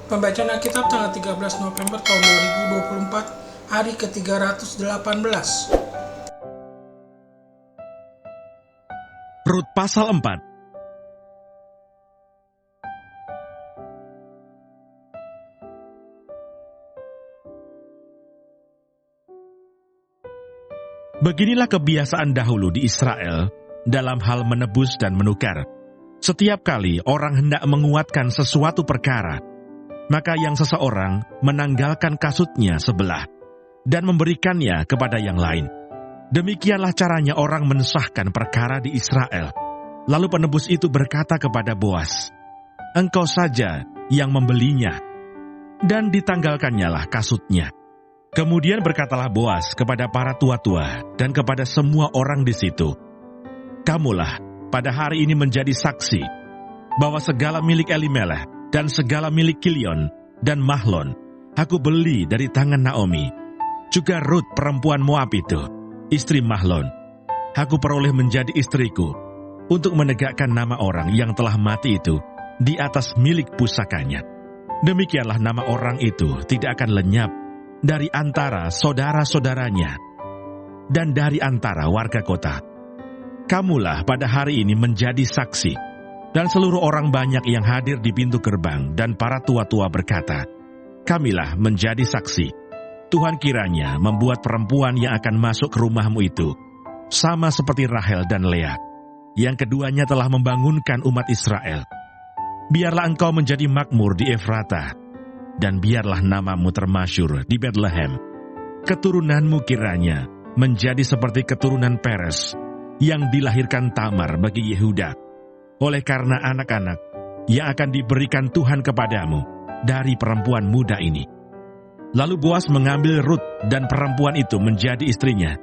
Pembacaan Alkitab tanggal 13 November tahun 2024, hari ke-318. Rut pasal 4. Beginilah kebiasaan dahulu di Israel dalam hal menebus dan menukar. Setiap kali orang hendak menguatkan sesuatu perkara, maka yang seseorang menanggalkan kasutnya sebelah dan memberikannya kepada yang lain. Demikianlah caranya orang mensahkan perkara di Israel. Lalu penebus itu berkata kepada Boas, "Engkau saja yang membelinya," dan ditanggalkannyalah kasutnya. Kemudian berkatalah Boas kepada para tua-tua dan kepada semua orang di situ, "Kamulah pada hari ini menjadi saksi bahwa segala milik Elimelech dan segala milik Kilion dan Mahlon aku beli dari tangan Naomi. Juga Rut perempuan Moab itu, istri Mahlon, aku peroleh menjadi istriku untuk menegakkan nama orang yang telah mati itu di atas milik pusakanya. Demikianlah nama orang itu tidak akan lenyap dari antara saudara-saudaranya dan dari antara warga kota. Kamulah pada hari ini menjadi saksi." Dan seluruh orang banyak yang hadir di pintu gerbang dan para tua-tua berkata, "Kamilah menjadi saksi. Tuhan kiranya membuat perempuan yang akan masuk ke rumahmu itu sama seperti Rahel dan Lea, yang keduanya telah membangunkan umat Israel. Biarlah engkau menjadi makmur di Efrata, dan biarlah namamu termasyur di Betlehem. Keturunanmu kiranya menjadi seperti keturunan Peres yang dilahirkan Tamar bagi Yehuda, oleh karena anak-anak yang akan diberikan Tuhan kepadamu dari perempuan muda ini." Lalu Boas mengambil Rut dan perempuan itu menjadi istrinya,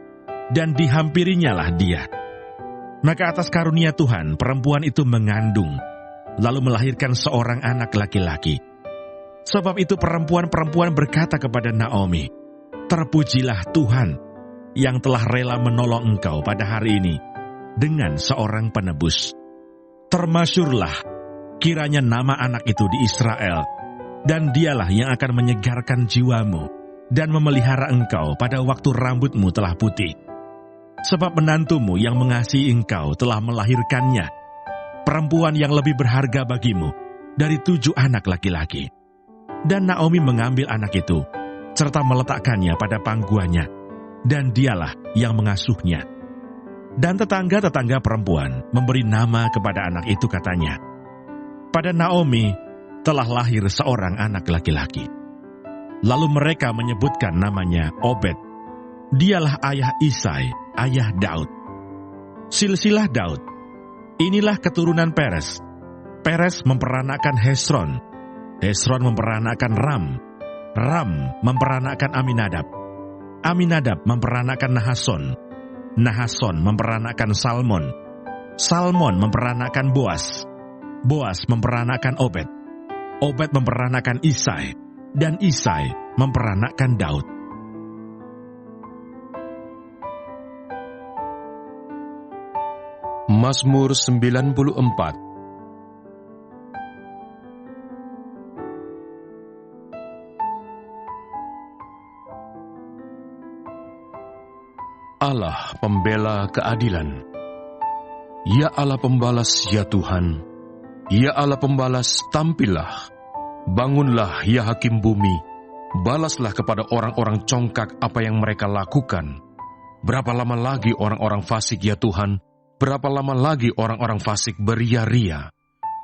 dan dihampirinyalah dia. Maka atas karunia Tuhan, perempuan itu mengandung, lalu melahirkan seorang anak laki-laki. Sebab itu perempuan-perempuan berkata kepada Naomi, "Terpujilah Tuhan yang telah rela menolong engkau pada hari ini dengan seorang penebus. Termasyurlah kiranya nama anak itu di Israel, dan dialah yang akan menyegarkan jiwamu dan memelihara engkau pada waktu rambutmu telah putih. Sebab menantumu yang mengasihi engkau telah melahirkannya, perempuan yang lebih berharga bagimu dari 7 anak laki-laki." Dan Naomi mengambil anak itu, serta meletakkannya pada pangkuannya, dan dialah yang mengasuhnya. Dan tetangga-tetangga perempuan memberi nama kepada anak itu, katanya, "Pada Naomi telah lahir seorang anak laki-laki." Lalu mereka menyebutkan namanya Obed. Dialah ayah Isai, ayah Daud. Silsilah Daud. Inilah keturunan Peres. Peres memperanakkan Hesron. Hesron memperanakkan Ram. Ram memperanakkan Aminadab. Aminadab memperanakkan Nahason. Nahason memperanakkan Salmon. Salmon memperanakkan Boas. Boas memperanakkan Obed. Obed memperanakkan Isai. Dan Isai memperanakkan Daud. Mazmur 94. Allah pembela keadilan. Ya Allah pembalas, ya Tuhan. Ya Allah pembalas, tampillah. Bangunlah, ya hakim bumi. Balaslah kepada orang-orang congkak apa yang mereka lakukan. Berapa lama lagi orang-orang fasik, ya Tuhan? Berapa lama lagi orang-orang fasik beria-ria?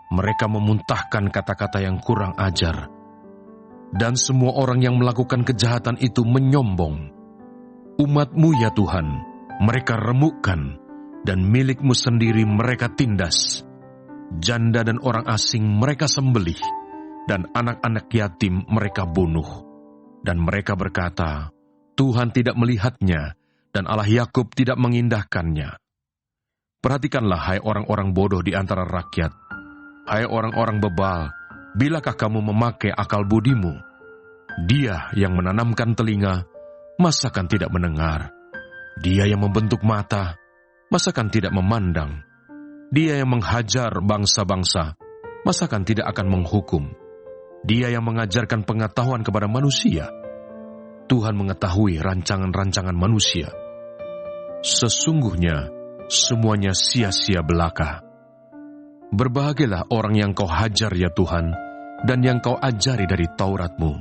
Mereka memuntahkan kata-kata yang kurang ajar. Dan semua orang yang melakukan kejahatan itu menyombong. Umat-Mu, ya Tuhan, mereka remukkan, dan milik-Mu sendiri mereka tindas. Janda dan orang asing mereka sembelih, dan anak-anak yatim mereka bunuh. Dan mereka berkata, "Tuhan tidak melihatnya, dan Allah Yakub tidak mengindahkannya." Perhatikanlah, hai orang-orang bodoh di antara rakyat. Hai orang-orang bebal, bilakah kamu memakai akal budimu? Dia yang menanamkan telinga, masakan tidak mendengar? Dia yang membentuk mata, masakan tidak memandang? Dia yang menghajar bangsa-bangsa, masakan tidak akan menghukum? Dia yang mengajarkan pengetahuan kepada manusia. Tuhan mengetahui rancangan-rancangan manusia. Sesungguhnya, semuanya sia-sia belaka. Berbahagialah orang yang kau hajar ya Tuhan, dan yang kau ajari dari Taurat-Mu,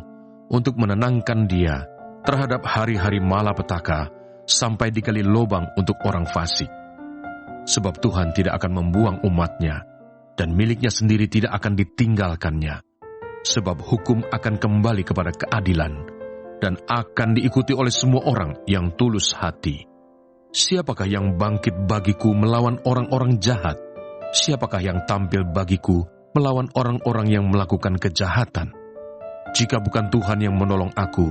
untuk menenangkan dia terhadap hari-hari malapetaka, sampai dikali lubang untuk orang fasik. Sebab Tuhan tidak akan membuang umat-Nya, dan miliknya sendiri tidak akan ditinggalkannya. Sebab hukum akan kembali kepada keadilan, dan akan diikuti oleh semua orang yang tulus hati. Siapakah yang bangkit bagiku melawan orang-orang jahat? Siapakah yang tampil bagiku melawan orang-orang yang melakukan kejahatan? Jika bukan Tuhan yang menolong aku,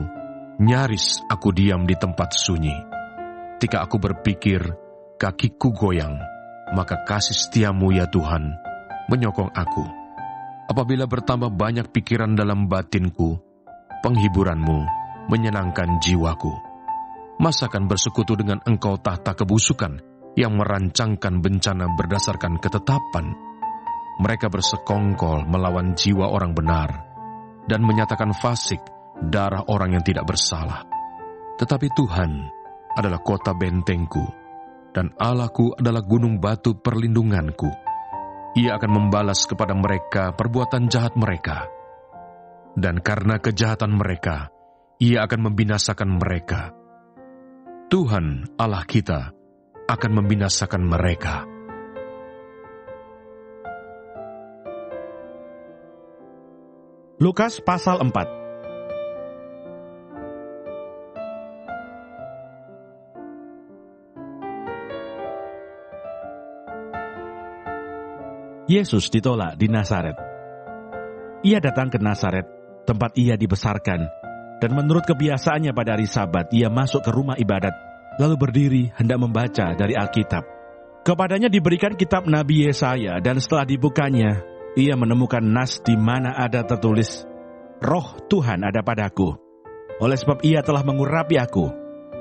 nyaris aku diam di tempat sunyi. Ketika aku berpikir, kakiku goyang, maka kasih setiamu ya Tuhan menyokong aku. Apabila bertambah banyak pikiran dalam batinku, penghiburanmu menyenangkan jiwaku. Masakan bersekutu dengan engkau tahta kebusukan yang merancangkan bencana berdasarkan ketetapan? Mereka bersekongkol melawan jiwa orang benar dan menyatakan fasik darah orang yang tidak bersalah. Tetapi Tuhan adalah kota bentengku, dan Allahku adalah gunung batu perlindunganku. Ia akan membalas kepada mereka perbuatan jahat mereka, dan karena kejahatan mereka, Ia akan membinasakan mereka. Tuhan Allah kita akan membinasakan mereka. Lukas pasal 4. Yesus ditolak di Nazaret. Ia datang ke Nazaret, tempat ia dibesarkan, dan menurut kebiasaannya pada hari Sabat, ia masuk ke rumah ibadat, lalu berdiri hendak membaca dari Alkitab. Kepadanya diberikan kitab Nabi Yesaya, dan setelah dibukanya, ia menemukan nas di mana ada tertulis, Roh Tuhan ada padaku, oleh sebab ia telah mengurapi aku,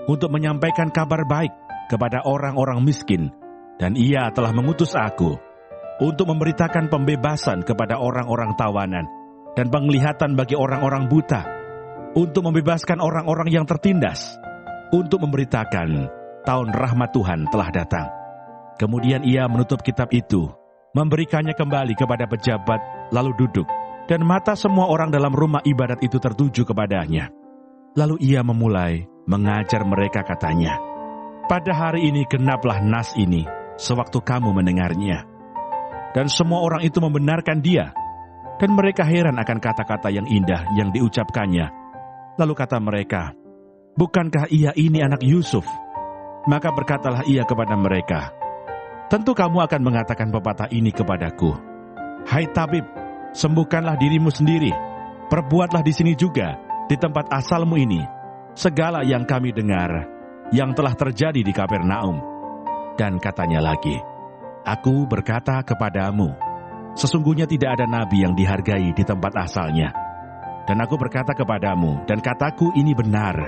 untuk menyampaikan kabar baik kepada orang-orang miskin, dan ia telah mengutus aku, untuk memberitakan pembebasan kepada orang-orang tawanan, dan penglihatan bagi orang-orang buta, untuk membebaskan orang-orang yang tertindas, untuk memberitakan tahun rahmat Tuhan telah datang. Kemudian ia menutup kitab itu, memberikannya kembali kepada pejabat, lalu duduk, dan mata semua orang dalam rumah ibadat itu tertuju kepadanya. Lalu ia memulai mengajar mereka, katanya, pada hari ini genaplah nas ini, sewaktu kamu mendengarnya. Dan semua orang itu membenarkan dia, dan mereka heran akan kata-kata yang indah yang diucapkannya. Lalu kata mereka, bukankah ia ini anak Yusuf? Maka berkatalah ia kepada mereka, tentu kamu akan mengatakan pepatah ini kepadaku, hai tabib, sembuhkanlah dirimu sendiri, perbuatlah di sini juga, di tempat asalmu ini, segala yang kami dengar, yang telah terjadi di Kapernaum. Dan katanya lagi, aku berkata kepadamu, sesungguhnya tidak ada nabi yang dihargai di tempat asalnya. Dan aku berkata kepadamu, dan kataku ini benar,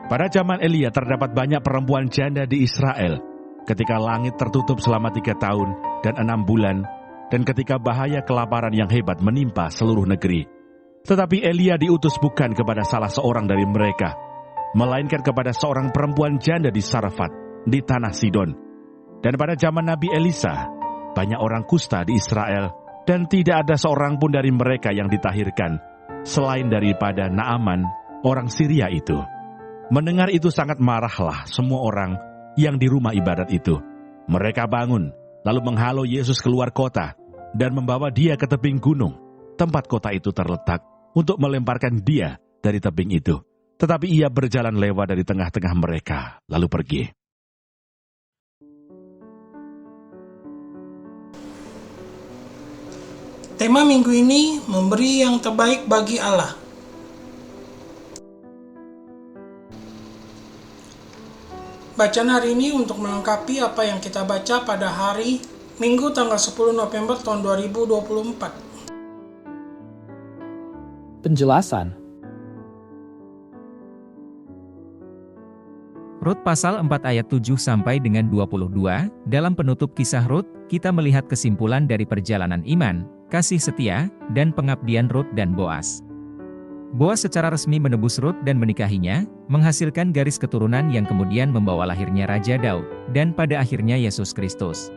pada zaman Elia terdapat banyak perempuan janda di Israel, ketika langit tertutup selama 3 tahun dan 6 bulan, dan ketika bahaya kelaparan yang hebat menimpa seluruh negeri. Tetapi Elia diutus bukan kepada salah seorang dari mereka, melainkan kepada seorang perempuan janda di Sarfat, di tanah Sidon. Dan pada zaman Nabi Elisa, banyak orang kusta di Israel, dan tidak ada seorang pun dari mereka yang ditahirkan, selain daripada Naaman, orang Syria itu. Mendengar itu sangat marahlah semua orang yang di rumah ibadat itu. Mereka bangun, lalu menghalau Yesus keluar kota, dan membawa dia ke tebing gunung, tempat kota itu terletak, untuk melemparkan dia dari tebing itu. Tetapi ia berjalan lewat dari tengah-tengah mereka, lalu pergi. Tema minggu ini memberi yang terbaik bagi Allah. Bacaan hari ini untuk melengkapi apa yang kita baca pada hari Minggu tanggal 10 November tahun 2024. Penjelasan. Rut pasal 4 ayat 7 sampai dengan 22, dalam penutup kisah Rut, kita melihat kesimpulan dari perjalanan iman, kasih setia, dan pengabdian Rut dan Boas. Boas secara resmi menebus Rut dan menikahinya, menghasilkan garis keturunan yang kemudian membawa lahirnya Raja Daud, dan pada akhirnya Yesus Kristus.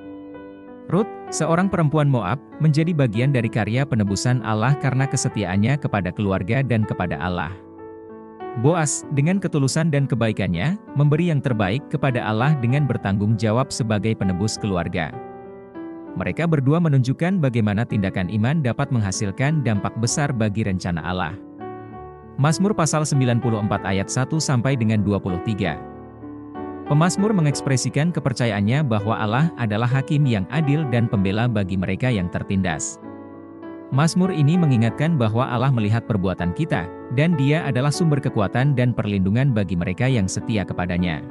Rut, seorang perempuan Moab, menjadi bagian dari karya penebusan Allah karena kesetiaannya kepada keluarga dan kepada Allah. Boas, dengan ketulusan dan kebaikannya, memberi yang terbaik kepada Allah dengan bertanggung jawab sebagai penebus keluarga. Mereka berdua menunjukkan bagaimana tindakan iman dapat menghasilkan dampak besar bagi rencana Allah. Mazmur pasal 94 ayat 1 sampai dengan 23. Pemazmur mengekspresikan kepercayaannya bahwa Allah adalah hakim yang adil dan pembela bagi mereka yang tertindas. Mazmur ini mengingatkan bahwa Allah melihat perbuatan kita, dan Dia adalah sumber kekuatan dan perlindungan bagi mereka yang setia kepadanya.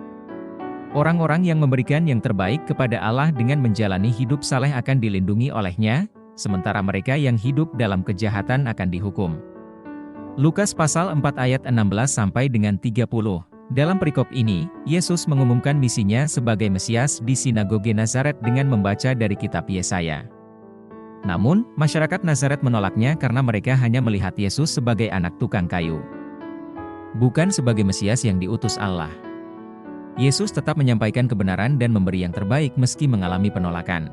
Orang-orang yang memberikan yang terbaik kepada Allah dengan menjalani hidup saleh akan dilindungi oleh-Nya, sementara mereka yang hidup dalam kejahatan akan dihukum. Lukas pasal 4 ayat 16 sampai dengan 30. Dalam perikop ini, Yesus mengumumkan misinya sebagai Mesias di sinagoge Nazaret dengan membaca dari kitab Yesaya. Namun, masyarakat Nazaret menolaknya karena mereka hanya melihat Yesus sebagai anak tukang kayu, bukan sebagai Mesias yang diutus Allah. Yesus tetap menyampaikan kebenaran dan memberi yang terbaik meski mengalami penolakan.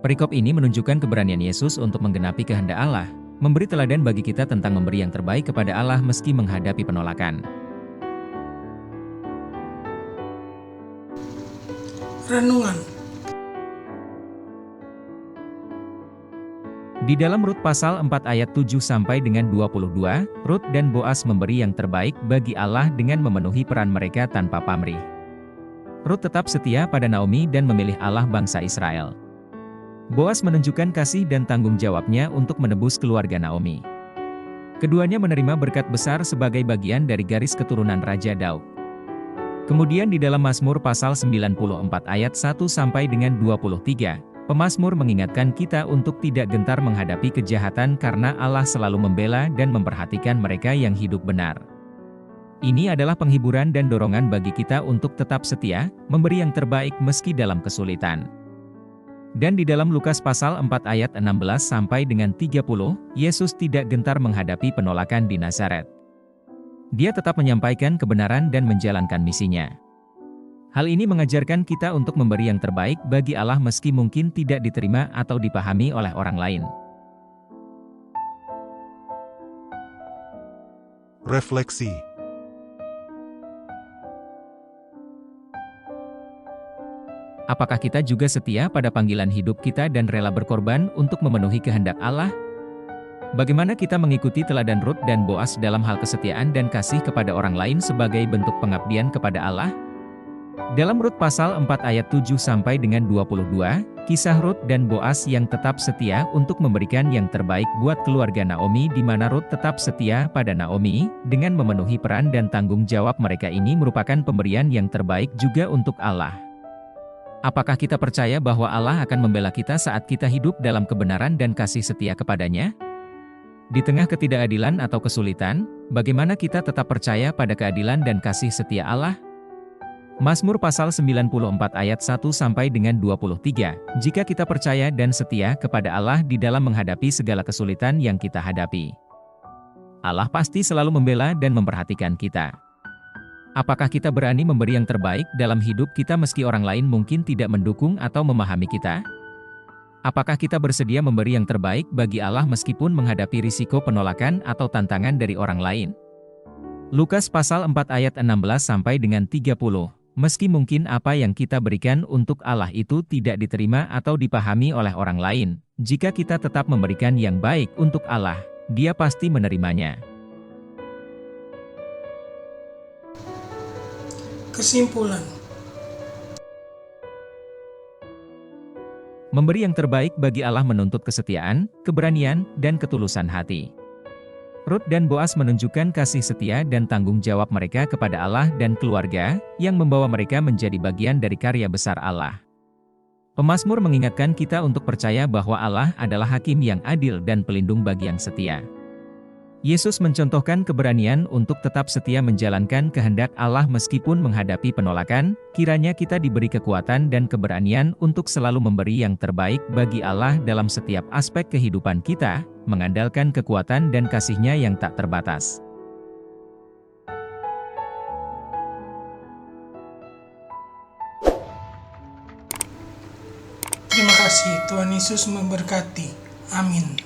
Perikop ini menunjukkan keberanian Yesus untuk menggenapi kehendak Allah, memberi teladan bagi kita tentang memberi yang terbaik kepada Allah meski menghadapi penolakan. Renungan. Di dalam Rut pasal 4 ayat 7 sampai dengan 22, Rut dan Boas memberi yang terbaik bagi Allah dengan memenuhi peran mereka tanpa pamrih. Rut tetap setia pada Naomi dan memilih Allah bangsa Israel. Boas menunjukkan kasih dan tanggung jawabnya untuk menebus keluarga Naomi. Keduanya menerima berkat besar sebagai bagian dari garis keturunan Raja Daud. Kemudian di dalam Mazmur pasal 94 ayat 1 sampai dengan 23, pemazmur mengingatkan kita untuk tidak gentar menghadapi kejahatan karena Allah selalu membela dan memperhatikan mereka yang hidup benar. Ini adalah penghiburan dan dorongan bagi kita untuk tetap setia, memberi yang terbaik meski dalam kesulitan. Dan di dalam Lukas pasal 4 ayat 16 sampai dengan 30, Yesus tidak gentar menghadapi penolakan di Nazaret. Dia tetap menyampaikan kebenaran dan menjalankan misinya. Hal ini mengajarkan kita untuk memberi yang terbaik bagi Allah meski mungkin tidak diterima atau dipahami oleh orang lain. Refleksi. Apakah kita juga setia pada panggilan hidup kita dan rela berkorban untuk memenuhi kehendak Allah? Bagaimana kita mengikuti teladan Rut dan Boas dalam hal kesetiaan dan kasih kepada orang lain sebagai bentuk pengabdian kepada Allah? Dalam Rut pasal 4 ayat 7 sampai dengan 22, kisah Rut dan Boas yang tetap setia untuk memberikan yang terbaik buat keluarga Naomi di mana Rut tetap setia pada Naomi, dengan memenuhi peran dan tanggung jawab mereka ini merupakan pemberian yang terbaik juga untuk Allah. Apakah kita percaya bahwa Allah akan membela kita saat kita hidup dalam kebenaran dan kasih setia kepadanya? Di tengah ketidakadilan atau kesulitan, bagaimana kita tetap percaya pada keadilan dan kasih setia Allah? Mazmur pasal 94 ayat 1 sampai dengan 23, jika kita percaya dan setia kepada Allah di dalam menghadapi segala kesulitan yang kita hadapi, Allah pasti selalu membela dan memperhatikan kita. Apakah kita berani memberi yang terbaik dalam hidup kita meski orang lain mungkin tidak mendukung atau memahami kita? Apakah kita bersedia memberi yang terbaik bagi Allah meskipun menghadapi risiko penolakan atau tantangan dari orang lain? Lukas pasal 4 ayat 16 sampai dengan 30. Meski mungkin apa yang kita berikan untuk Allah itu tidak diterima atau dipahami oleh orang lain, jika kita tetap memberikan yang baik untuk Allah, Dia pasti menerimanya. Kesimpulan. Memberi yang terbaik bagi Allah menuntut kesetiaan, keberanian, dan ketulusan hati. Rut dan Boas menunjukkan kasih setia dan tanggung jawab mereka kepada Allah dan keluarga, yang membawa mereka menjadi bagian dari karya besar Allah. Pemazmur mengingatkan kita untuk percaya bahwa Allah adalah hakim yang adil dan pelindung bagi yang setia. Yesus mencontohkan keberanian untuk tetap setia menjalankan kehendak Allah meskipun menghadapi penolakan. Kiranya kita diberi kekuatan dan keberanian untuk selalu memberi yang terbaik bagi Allah dalam setiap aspek kehidupan kita, mengandalkan kekuatan dan kasih-Nya yang tak terbatas. Terima kasih, Tuhan Yesus memberkati. Amin.